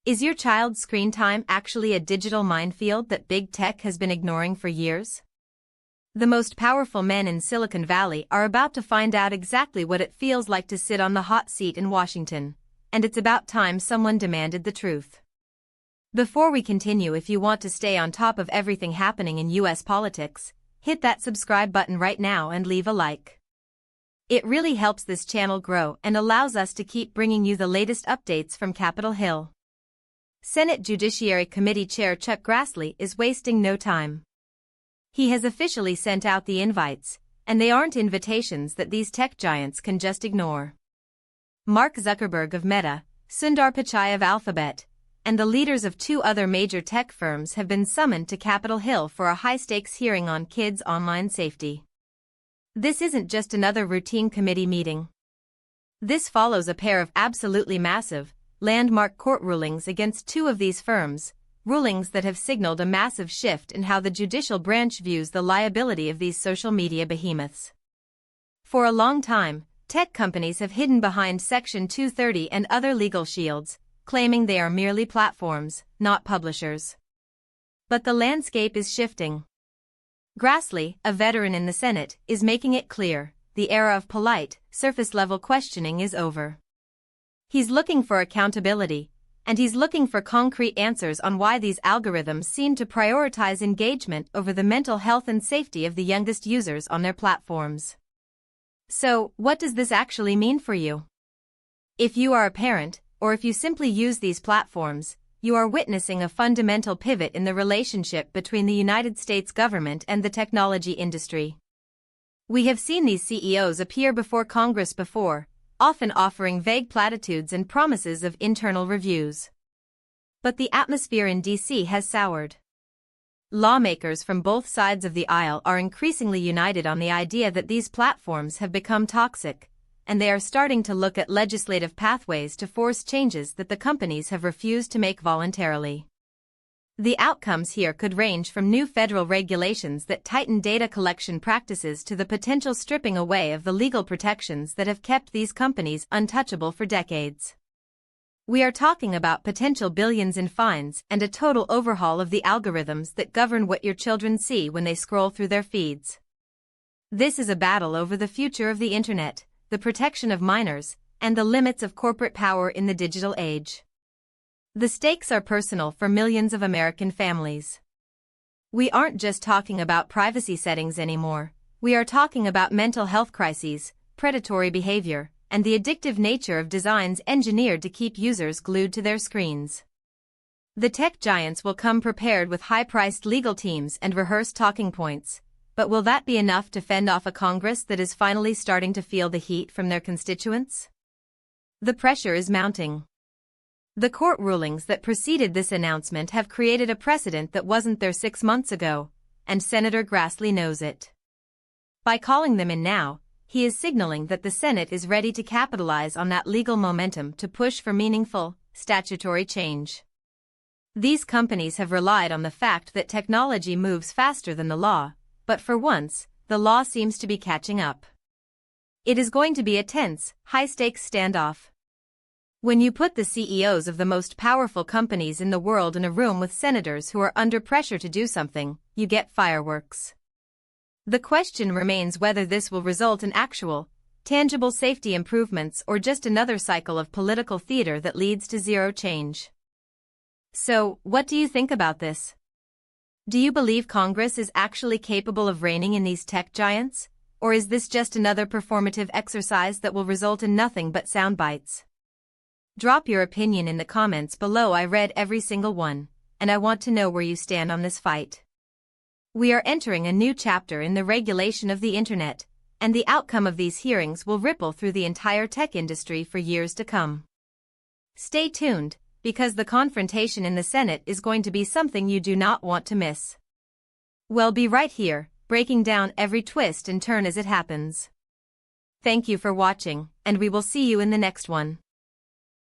Is your child's screen time actually a digital minefield that big tech has been ignoring for years? The most powerful men in Silicon Valley are about to find out exactly what it feels like to sit on the hot seat in Washington, and it's about time someone demanded the truth. Before we continue, if you want to stay on top of everything happening in US politics, hit that subscribe button right now and leave a like. It really helps this channel grow and allows us to keep bringing you the latest updates from Capitol Hill. Senate Judiciary Committee Chair Chuck Grassley is wasting no time. He has officially sent out the invites, and they aren't invitations that these tech giants can just ignore. Mark Zuckerberg of Meta, Sundar Pichai of Alphabet, and the leaders of two other major tech firms have been summoned to Capitol Hill for a high-stakes hearing on kids' online safety. This isn't just another routine committee meeting. This follows a pair of absolutely massive, landmark court rulings against two of these firms, rulings that have signaled a massive shift in how the judicial branch views the liability of these social media behemoths. For a long time, tech companies have hidden behind Section 230 and other legal shields, claiming they are merely platforms, not publishers. But the landscape is shifting. Grassley, a veteran in the Senate, is making it clear, the era of polite, surface-level questioning is over. He's looking for accountability, and he's looking for concrete answers on why these algorithms seem to prioritize engagement over the mental health and safety of the youngest users on their platforms. So, what does this actually mean for you? If you are a parent, or if you simply use these platforms, you are witnessing a fundamental pivot in the relationship between the United States government and the technology industry. We have seen these CEOs appear before Congress before, often offering vague platitudes and promises of internal reviews. But the atmosphere in D.C. has soured. Lawmakers from both sides of the aisle are increasingly united on the idea that these platforms have become toxic, and they are starting to look at legislative pathways to force changes that the companies have refused to make voluntarily. The outcomes here could range from new federal regulations that tighten data collection practices to the potential stripping away of the legal protections that have kept these companies untouchable for decades. We are talking about potential billions in fines and a total overhaul of the algorithms that govern what your children see when they scroll through their feeds. This is a battle over the future of the internet, the protection of minors, and the limits of corporate power in the digital age. The stakes are personal for millions of American families. We aren't just talking about privacy settings anymore, we are talking about mental health crises, predatory behavior, and the addictive nature of designs engineered to keep users glued to their screens. The tech giants will come prepared with high-priced legal teams and rehearsed talking points, but will that be enough to fend off a Congress that is finally starting to feel the heat from their constituents? The pressure is mounting. The court rulings that preceded this announcement have created a precedent that wasn't there 6 months ago, and Senator Grassley knows it. By calling them in now, he is signaling that the Senate is ready to capitalize on that legal momentum to push for meaningful, statutory change. These companies have relied on the fact that technology moves faster than the law, but for once, the law seems to be catching up. It is going to be a tense, high-stakes standoff. When you put the CEOs of the most powerful companies in the world in a room with senators who are under pressure to do something, you get fireworks. The question remains whether this will result in actual, tangible safety improvements or just another cycle of political theater that leads to zero change. So, what do you think about this? Do you believe Congress is actually capable of reining in these tech giants, or is this just another performative exercise that will result in nothing but sound bites? Drop your opinion in the comments below. I read every single one, and I want to know where you stand on this fight. We are entering a new chapter in the regulation of the internet, and the outcome of these hearings will ripple through the entire tech industry for years to come. Stay tuned, because the confrontation in the Senate is going to be something you do not want to miss. We'll be right here, breaking down every twist and turn as it happens. Thank you for watching, and we will see you in the next one.